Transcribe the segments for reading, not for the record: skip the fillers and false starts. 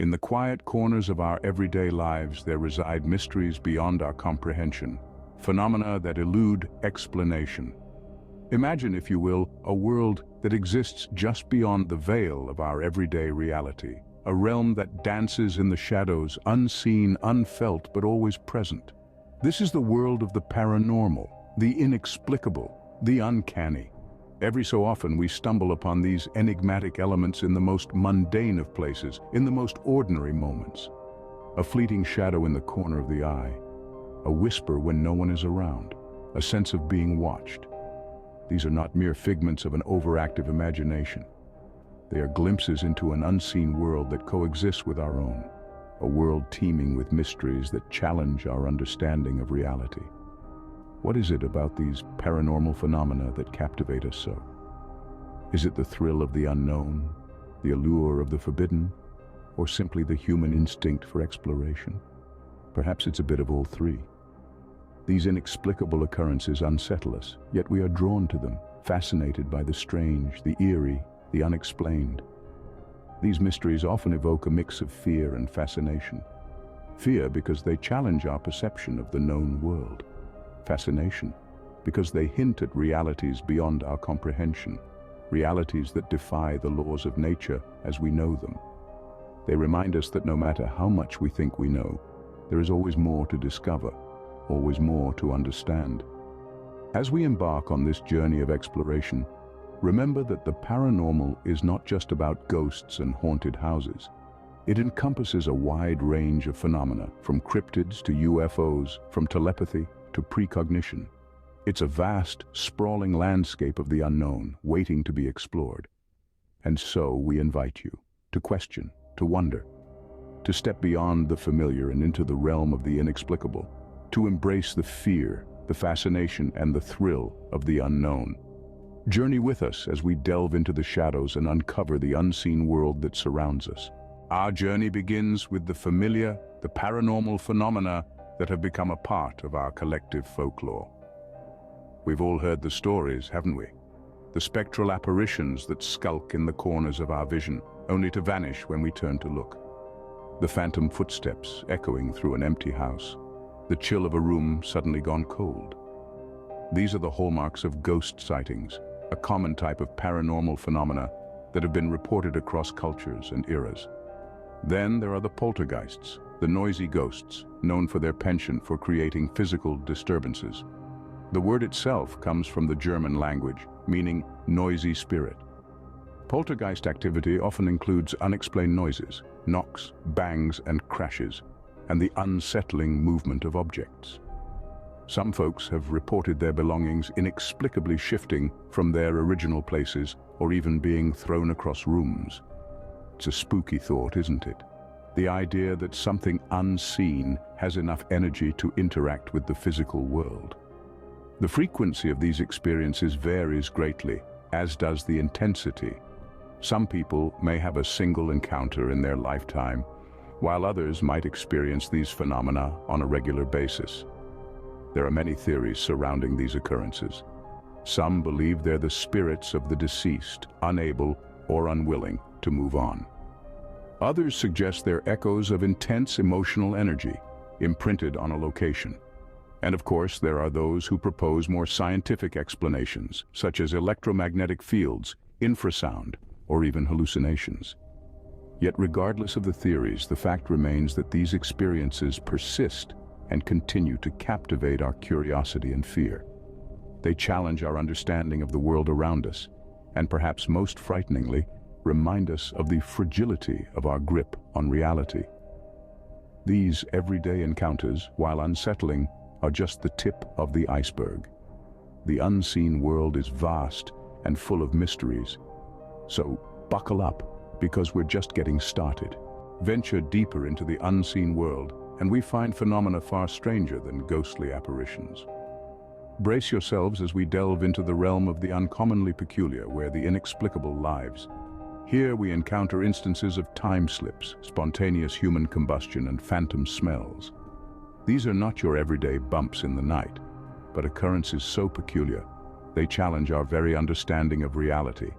In the quiet corners of our everyday lives, there reside mysteries beyond our comprehension, phenomena that elude explanation. Imagine, if you will, a world that exists just beyond the veil of our everyday reality, a realm that dances in the shadows, unseen, unfelt, but always present. This is the world of the paranormal, the inexplicable, the uncanny. Every so often we stumble upon these enigmatic elements in the most mundane of places, in the most ordinary moments. A fleeting shadow in the corner of the eye, a whisper when no one is around, a sense of being watched. These are not mere figments of an overactive imagination. They are glimpses into an unseen world that coexists with our own, a world teeming with mysteries that challenge our understanding of reality. What is it about these paranormal phenomena that captivate us so? Is it the thrill of the unknown, the allure of the forbidden, or simply the human instinct for exploration? Perhaps it's a bit of all three. These inexplicable occurrences unsettle us, yet we are drawn to them, fascinated by the strange, the eerie, the unexplained. These mysteries often evoke a mix of fear and fascination. Fear because they challenge our perception of the known world. Fascination because they hint at realities beyond our comprehension, realities that defy the laws of nature as we know them. They remind us that no matter how much we think we know, there is always more to discover, always more to understand. As we embark on this journey of exploration, remember that the paranormal is not just about ghosts and haunted houses. It encompasses a wide range of phenomena, from cryptids to UFOs, from telepathy to precognition. It's a vast, sprawling landscape of the unknown, waiting to be explored. And so we invite you to question, to wonder, to step beyond the familiar and into the realm of the inexplicable, to embrace the fear, the fascination, and the thrill of the unknown. Journey with us as we delve into the shadows and uncover the unseen world that surrounds us. Our journey begins with the familiar, the paranormal phenomena that have become a part of our collective folklore. We've all heard the stories, haven't we? The spectral apparitions that skulk in the corners of our vision, only to vanish when we turn to look. The phantom footsteps echoing through an empty house. The chill of a room suddenly gone cold. These are the hallmarks of ghost sightings, a common type of paranormal phenomena that have been reported across cultures and eras. Then there are the poltergeists, the noisy ghosts, known for their penchant for creating physical disturbances. The word itself comes from the German language, meaning noisy spirit. Poltergeist activity often includes unexplained noises, knocks, bangs, and crashes, and the unsettling movement of objects. Some folks have reported their belongings inexplicably shifting from their original places or even being thrown across rooms. It's a spooky thought, isn't it? The idea that something unseen has enough energy to interact with the physical world. The frequency of these experiences varies greatly, as does the intensity. Some people may have a single encounter in their lifetime, while others might experience these phenomena on a regular basis. There are many theories surrounding these occurrences. Some believe they're the spirits of the deceased, unable or unwilling to move on. Others suggest they're echoes of intense emotional energy, imprinted on a location. And of course, there are those who propose more scientific explanations, such as electromagnetic fields, infrasound, or even hallucinations. Yet regardless of the theories, the fact remains that these experiences persist and continue to captivate our curiosity and fear. They challenge our understanding of the world around us, and perhaps most frighteningly, remind us of the fragility of our grip on reality. These everyday encounters, while unsettling, are just the tip of the iceberg. The unseen world is vast and full of mysteries. So buckle up, because we're just getting started. Venture deeper into the unseen world, and we find phenomena far stranger than ghostly apparitions. Brace yourselves as we delve into the realm of the uncommonly peculiar, where the inexplicable lives. Here we encounter instances of time slips, spontaneous human combustion, and phantom smells. These are not your everyday bumps in the night, but occurrences so peculiar, they challenge our very understanding of reality.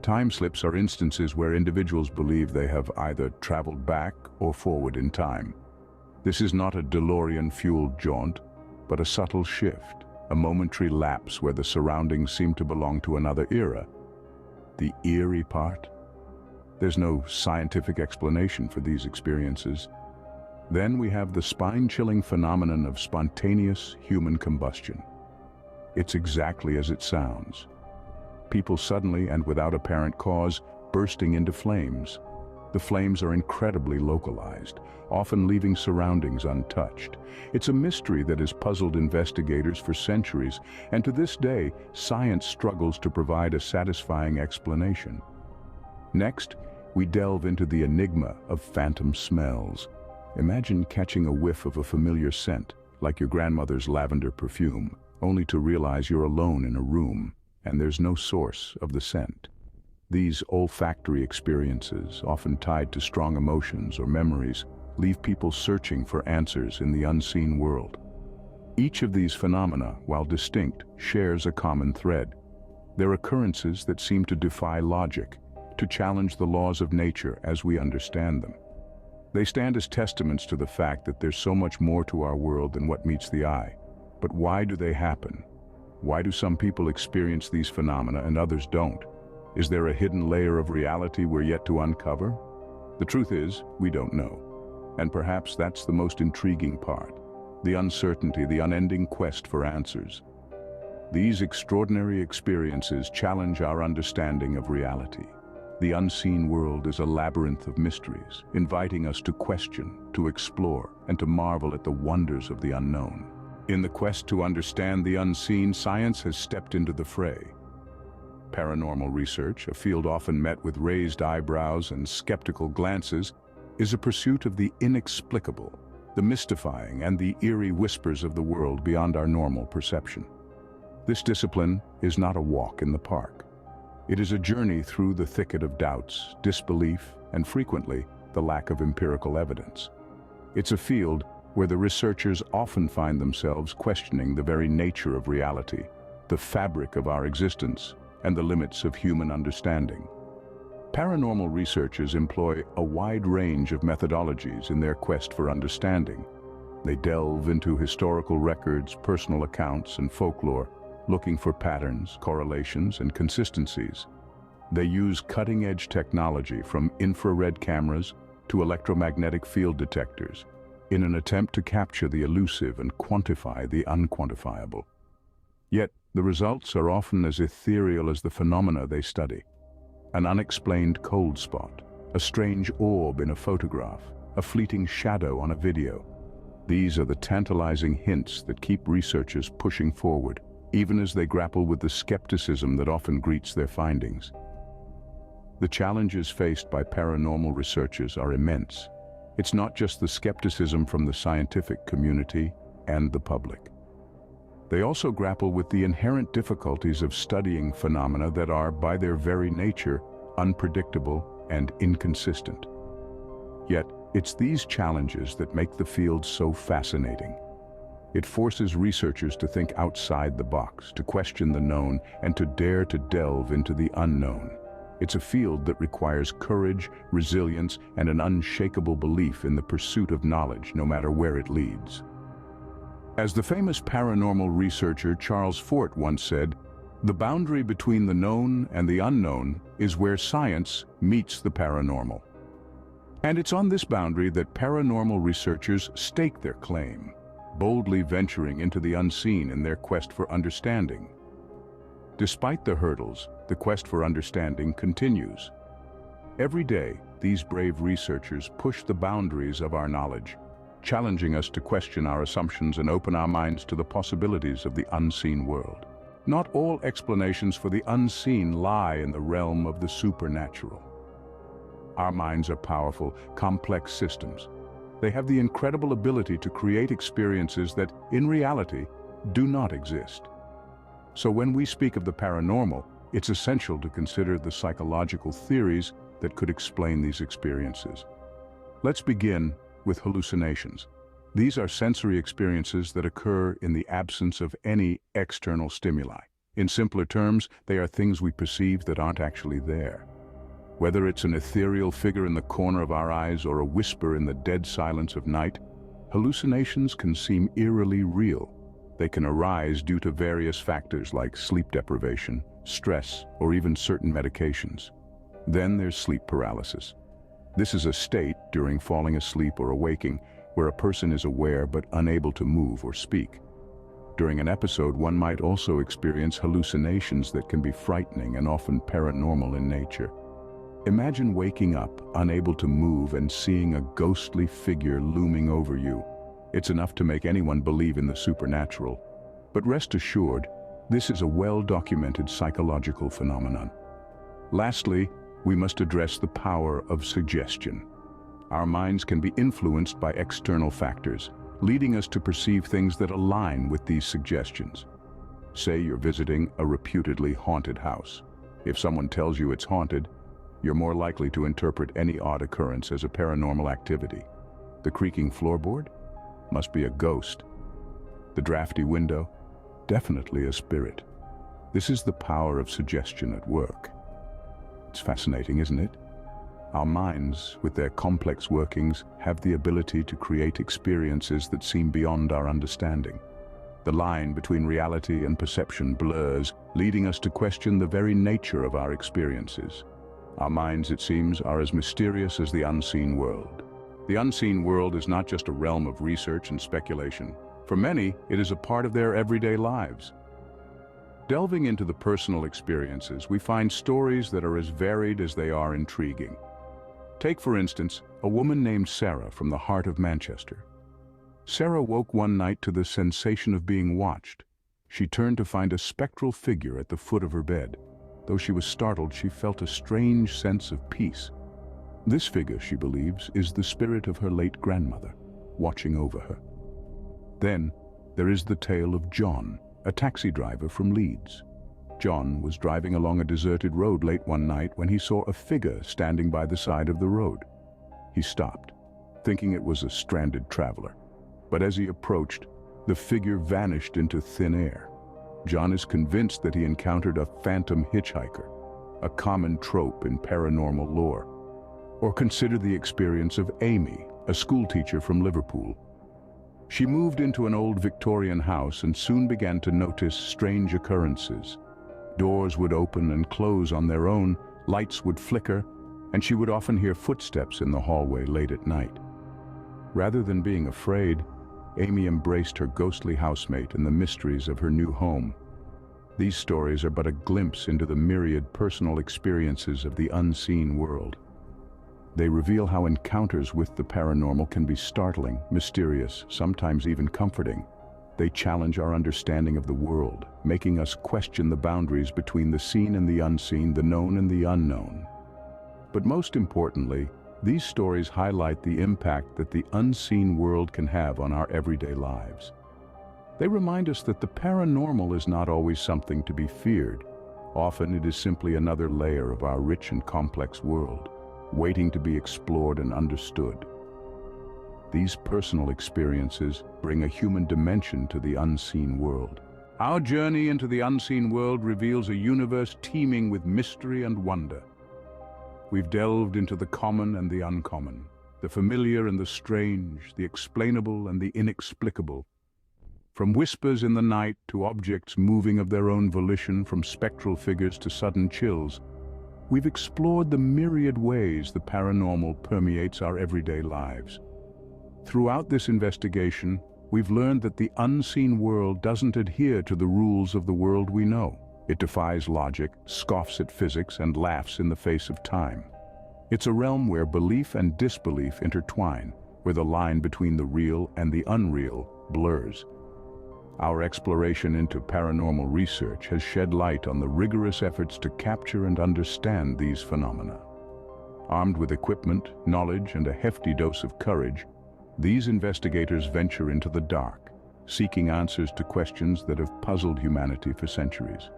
Time slips are instances where individuals believe they have either traveled back or forward in time. This is not a DeLorean-fueled jaunt, but a subtle shift, a momentary lapse where the surroundings seem to belong to another era. The eerie part? There's no scientific explanation for these experiences. Then we have the spine-chilling phenomenon of spontaneous human combustion. It's exactly as it sounds. People suddenly and without apparent cause bursting into flames. The flames are incredibly localized, often leaving surroundings untouched. It's a mystery that has puzzled investigators for centuries, and to this day, science struggles to provide a satisfying explanation. Next, we delve into the enigma of phantom smells. Imagine catching a whiff of a familiar scent, like your grandmother's lavender perfume, only to realize you're alone in a room, and there's no source of the scent. These olfactory experiences, often tied to strong emotions or memories, leave people searching for answers in the unseen world. Each of these phenomena, while distinct, shares a common thread. They're occurrences that seem to defy logic, to challenge the laws of nature as we understand them. They stand as testaments to the fact that there's so much more to our world than what meets the eye. But why do they happen? Why do some people experience these phenomena and others don't? Is there a hidden layer of reality we're yet to uncover? The truth is, we don't know. And perhaps that's the most intriguing part. The uncertainty, the unending quest for answers. These extraordinary experiences challenge our understanding of reality. The unseen world is a labyrinth of mysteries, inviting us to question, to explore, and to marvel at the wonders of the unknown. In the quest to understand the unseen, science has stepped into the fray. Paranormal research, a field often met with raised eyebrows and skeptical glances, is a pursuit of the inexplicable, the mystifying, and the eerie whispers of the world beyond our normal perception. This discipline is not a walk in the park. It is a journey through the thicket of doubts, disbelief, and frequently, the lack of empirical evidence. It's a field where the researchers often find themselves questioning the very nature of reality, the fabric of our existence, and the limits of human understanding. Paranormal researchers employ a wide range of methodologies in their quest for understanding. They delve into historical records, personal accounts, and folklore, looking for patterns, correlations, and consistencies. They use cutting-edge technology from infrared cameras to electromagnetic field detectors in an attempt to capture the elusive and quantify the unquantifiable. Yet, the results are often as ethereal as the phenomena they study. An unexplained cold spot, a strange orb in a photograph, a fleeting shadow on a video. These are the tantalizing hints that keep researchers pushing forward, even as they grapple with the skepticism that often greets their findings. The challenges faced by paranormal researchers are immense. It's not just the skepticism from the scientific community and the public. They also grapple with the inherent difficulties of studying phenomena that are, by their very nature, unpredictable and inconsistent. Yet, it's these challenges that make the field so fascinating. It forces researchers to think outside the box, to question the known, and to dare to delve into the unknown. It's a field that requires courage, resilience, and an unshakable belief in the pursuit of knowledge, no matter where it leads. As the famous paranormal researcher Charles Fort once said, "The boundary between the known and the unknown is where science meets the paranormal." And it's on this boundary that paranormal researchers stake their claim, boldly venturing into the unseen in their quest for understanding. Despite the hurdles, the quest for understanding continues. Every day, these brave researchers push the boundaries of our knowledge, challenging us to question our assumptions and open our minds to the possibilities of the unseen world. Not all explanations for the unseen lie in the realm of the supernatural. Our minds are powerful, complex systems. They have the incredible ability to create experiences that, in reality, do not exist. So when we speak of the paranormal, it's essential to consider the psychological theories that could explain these experiences. Let's begin with hallucinations. These are sensory experiences that occur in the absence of any external stimuli. In simpler terms, they are things we perceive that aren't actually there. Whether it's an ethereal figure in the corner of our eyes or a whisper in the dead silence of night, hallucinations can seem eerily real. They can arise due to various factors like sleep deprivation, stress, or even certain medications. Then there's sleep paralysis. This is a state during falling asleep or awaking where a person is aware but unable to move or speak. During an episode, one might also experience hallucinations that can be frightening and often paranormal in nature. Imagine waking up, unable to move, and seeing a ghostly figure looming over you. It's enough to make anyone believe in the supernatural. But rest assured, this is a well-documented psychological phenomenon. Lastly, we must address the power of suggestion. Our minds can be influenced by external factors, leading us to perceive things that align with these suggestions. Say you're visiting a reputedly haunted house. If someone tells you it's haunted, you're more likely to interpret any odd occurrence as a paranormal activity. The creaking floorboard? Must be a ghost. The drafty window? Definitely a spirit. This is the power of suggestion at work. It's fascinating, isn't it? Our minds, with their complex workings, have the ability to create experiences that seem beyond our understanding. The line between reality and perception blurs, leading us to question the very nature of our experiences. Our minds, it seems, are as mysterious as the unseen world. The unseen world is not just a realm of research and speculation. For many, it is a part of their everyday lives. Delving into the personal experiences, we find stories that are as varied as they are intriguing. Take, for instance, a woman named Sarah from the heart of Manchester. Sarah woke one night to the sensation of being watched. She turned to find a spectral figure at the foot of her bed. Though she was startled, she felt a strange sense of peace. This figure, she believes, is the spirit of her late grandmother, watching over her. Then, there is the tale of John, a taxi driver from Leeds. John was driving along a deserted road late one night when he saw a figure standing by the side of the road. He stopped, thinking it was a stranded traveler. But as he approached, the figure vanished into thin air. John is convinced that he encountered a phantom hitchhiker, a common trope in paranormal lore. Or consider the experience of Amy, a schoolteacher from Liverpool. She moved into an old Victorian house and soon began to notice strange occurrences. Doors would open and close on their own, lights would flicker, and she would often hear footsteps in the hallway late at night. Rather than being afraid, Amy embraced her ghostly housemate and the mysteries of her new home. These stories are but a glimpse into the myriad personal experiences of the unseen world. They reveal how encounters with the paranormal can be startling, mysterious, sometimes even comforting. They challenge our understanding of the world, making us question the boundaries between the seen and the unseen, the known and the unknown. But most importantly, these stories highlight the impact that the unseen world can have on our everyday lives. They remind us that the paranormal is not always something to be feared. Often it is simply another layer of our rich and complex world, waiting to be explored and understood. These personal experiences bring a human dimension to the unseen world. Our journey into the unseen world reveals a universe teeming with mystery and wonder. We've delved into the common and the uncommon, the familiar and the strange, the explainable and the inexplicable. From whispers in the night to objects moving of their own volition, from spectral figures to sudden chills, we've explored the myriad ways the paranormal permeates our everyday lives. Throughout this investigation, we've learned that the unseen world doesn't adhere to the rules of the world we know. It defies logic, scoffs at physics, and laughs in the face of time. It's a realm where belief and disbelief intertwine, where the line between the real and the unreal blurs. Our exploration into paranormal research has shed light on the rigorous efforts to capture and understand these phenomena. Armed with equipment, knowledge, and a hefty dose of courage, these investigators venture into the dark, seeking answers to questions that have puzzled humanity for centuries.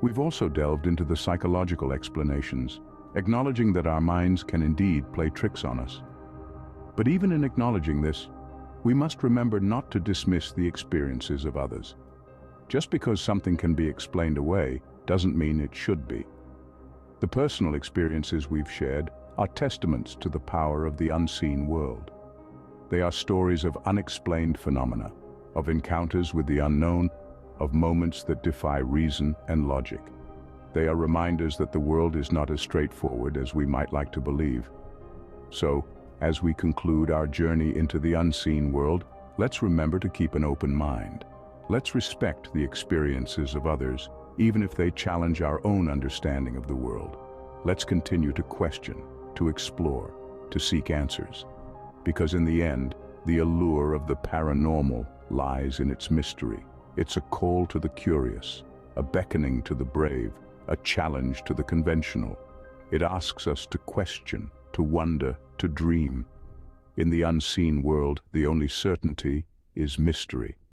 We've also delved into the psychological explanations, acknowledging that our minds can indeed play tricks on us. But even in acknowledging this, we must remember not to dismiss the experiences of others. Just because something can be explained away doesn't mean it should be. The personal experiences we've shared are testaments to the power of the unseen world. They are stories of unexplained phenomena, of encounters with the unknown, of moments that defy reason and logic. They are reminders that the world is not as straightforward as we might like to believe. So, as we conclude our journey into the unseen world, let's remember to keep an open mind. Let's respect the experiences of others, even if they challenge our own understanding of the world. Let's continue to question, to explore, to seek answers. Because in the end, the allure of the paranormal lies in its mystery. It's a call to the curious, a beckoning to the brave, a challenge to the conventional. It asks us to question, to wonder, to dream. In the unseen world, the only certainty is mystery.